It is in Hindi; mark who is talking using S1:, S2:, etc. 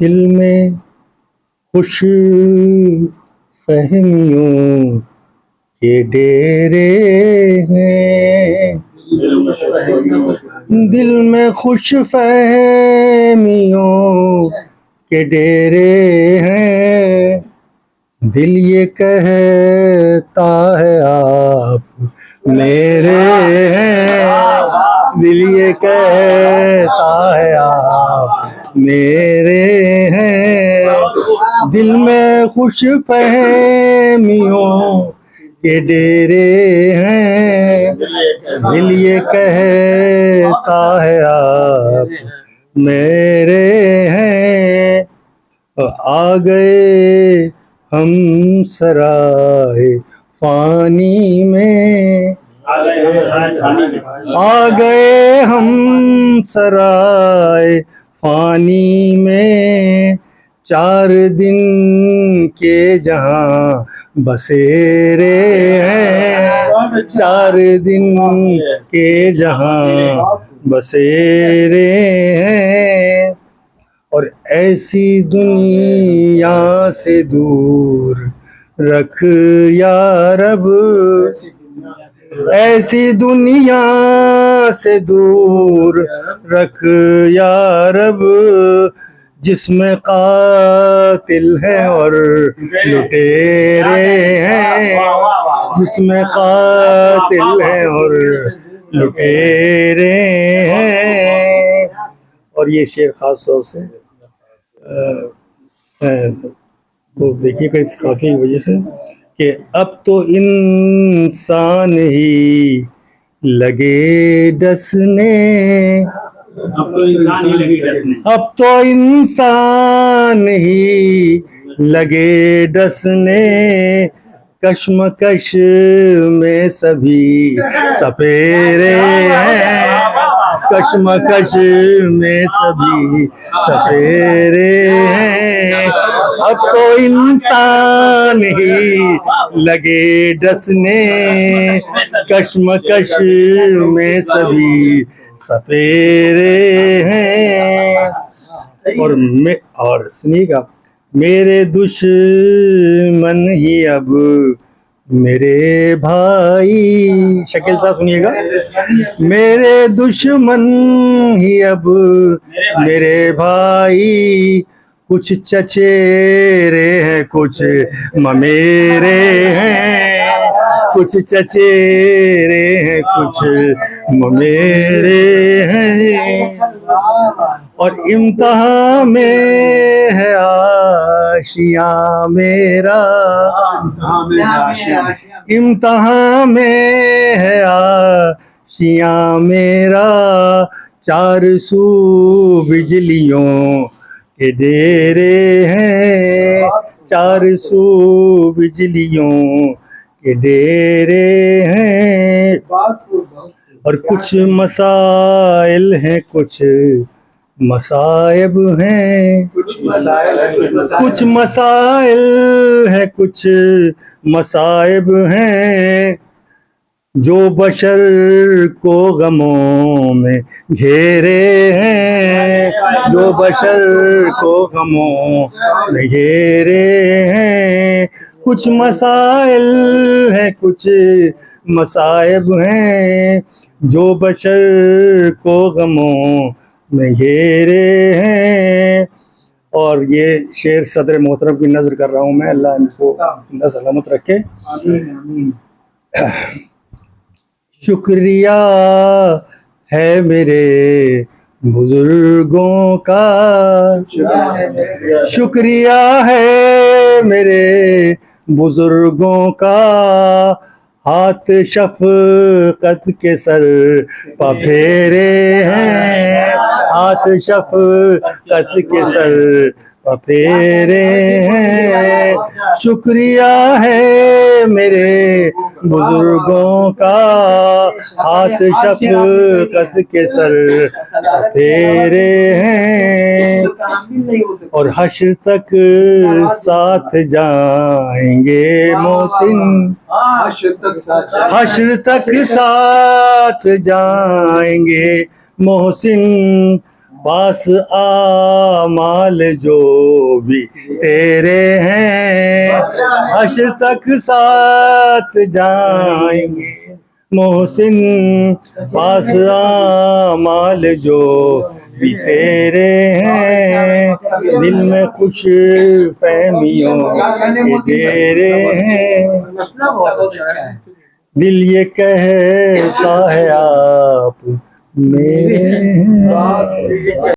S1: दिल में खुश फहमियों के डेरे हैं, दिल में खुश फहमियों के डेरे हैं। दिल ये कहता है आप मेरे हैं, दिल ये कहता है आप मेरे हैं। दिल में खुश फहमियों के डेरे हैं, दिल ये कहता है आप मेरे हैं। आ गए हम सराय फानी में, आ गए हम सराय फानी में। 4 दिन के जहाँ बसेरे हैं, 4 दिन के जहाँ बसेरे हैं। और ऐसी दुनिया से दूर रख या रब, ऐसी दुनिया से दूर रख या रब, जिसमें कातिल है और लुटेरे हैं, जिसमें कातिल है और लुटेरे हैं। और ये शेर खास तौर से तो देखिएगा इस काफी की वजह से कि अब तो इंसान ही लगे डसने, अब तो इंसान ही लगे डसने, अब तो इंसान ही लगे डसने। कश्मकश में सभी सपेरे हैं, कश्मकश में सभी सपेरे हैं। अब तो इंसान ही लगे डसने, कश्मकश में सभी सपेरे हैं। और सुनिएगा, मेरे दुश्मन ही अब मेरे भाई, शकील साहब सुनिएगा, मेरे दुश्मन ही अब मेरे भाई। कुछ चचेरे हैं कुछ ममेरे हैं, कुछ चचेरे हैं कुछ ममेरे हैं। और इम्तिहान में है आशिया मेरा, इम्तिहान में है आशिया मेरा। 4 सू बिजलियों के डेरे हैं, 4 सू बिजलियों के डेरे हैं। और कुछ मसाइल हैं कुछ मसाइब हैं, कुछ मसाइल हैं कुछ मसाइब हैं। जो बशर को गमों में घेरे हैं, जो बशर को गमों में घेरे हैं। कुछ मसाइल हैं कुछ मसाइब हैं, जो बशर को गमों में घेरे हैं। और ये शेर सदर मोहतरम की नज़र कर रहा हूँ मैं, अल्लाह इनको जिंदा सलामत रखे। शुक्रिया है मेरे बुजुर्गों का, शुक्रिया है मेरे बुजुर्गों का। हाथ शफ़क़त के सर पर फेरे हैं, हाथ शफ़क़त के सर पफेरे हैं। शुक्रिया है मेरे बुजुर्गों का, हाथ शफकत के सर पफेरे हैं। और हश्र तक साथ जाएंगे मोहसिन, हश्र तक साथ जाएंगे मोहसिन। पास आमाल जो भी तेरे हैं, हश्र तक साथ जाएंगे मोहसिन। पास आमाल जो भी तेरे हैं, दिल में खुश फहमियों के डेरे हैं। दिल ये कहता है आप मेरे हैं।